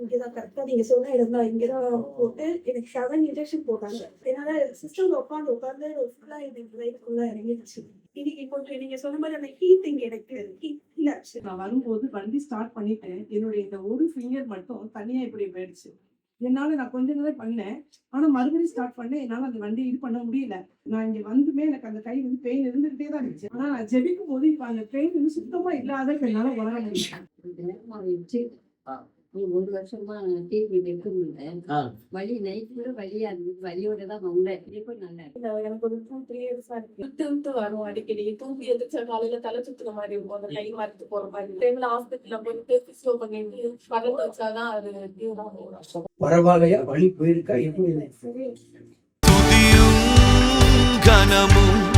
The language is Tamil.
இங்கதான் கரெக்டா நீங்க சொன்ன இடம் தான் இங்கதான் போட்டு எனக்கு 7 இன்ஜெக்ஷன் போட்டாங்க. என்னால சிஸ்டம்ல உட்காந்து ஃபுல்லா எனக்கு வயிறு ஃபுல்லா இறங்கிடுச்சு. இன்னைக்கு கொஞ்சம் நீங்க சொன்ன மாதிரி அந்த ஹீட்டிங் எனக்கு இல்ல. நான் வரும்போது வண்டி ஸ்டார்ட் பண்ணிட்டேன். என்னுடைய இந்த ஒரு ஃபிங்கர் மட்டும் தனியா இப்படி போயிடுச்சு. நான் கொஞ்ச நேரம் பண்ணேன். ஆனா மறுபடியும் ஸ்டார்ட் பண்ணேன். என்னால அந்த வண்டிய இது பண்ண முடியல. நான் இங்க வந்துமே எனக்கு அந்த கை வந்து பெயின் இருந்துகிட்டே தான் இருந்துச்சு. ஆனா நான் ஜெபிக்கும்போது இப்ப அந்த பெயின் வந்து சுத்தமா இல்லாத என்னால உணர முடியல. நீ 1 வருஷமா டிவி எடுத்துருந்தேன். வலி நைட்ல வலியா இருந்தது. வலியோட தான் வந்தேன். இப்போ நல்லா இருக்கு. எனக்கு ஒரு 2-3 இயர்ஸா இருக்கு. விட்டு வரும் அடிக்கடி. தூங்கி எந்திரிச்சா காலையில தலை சுத்துற மாதிரி இருக்கும். அந்த கை மரத்து போற மாதிரி. டைம்ல ஹாஸ்பிட்டல்ல போயிட்டு பிசியோ பண்ணிட்டு பரத்து வச்சாதான் அது கியூர் ஆகும். பரவாயில்லையா? வலி போயிருக்கா? எப்படி? துதியும் கனமும்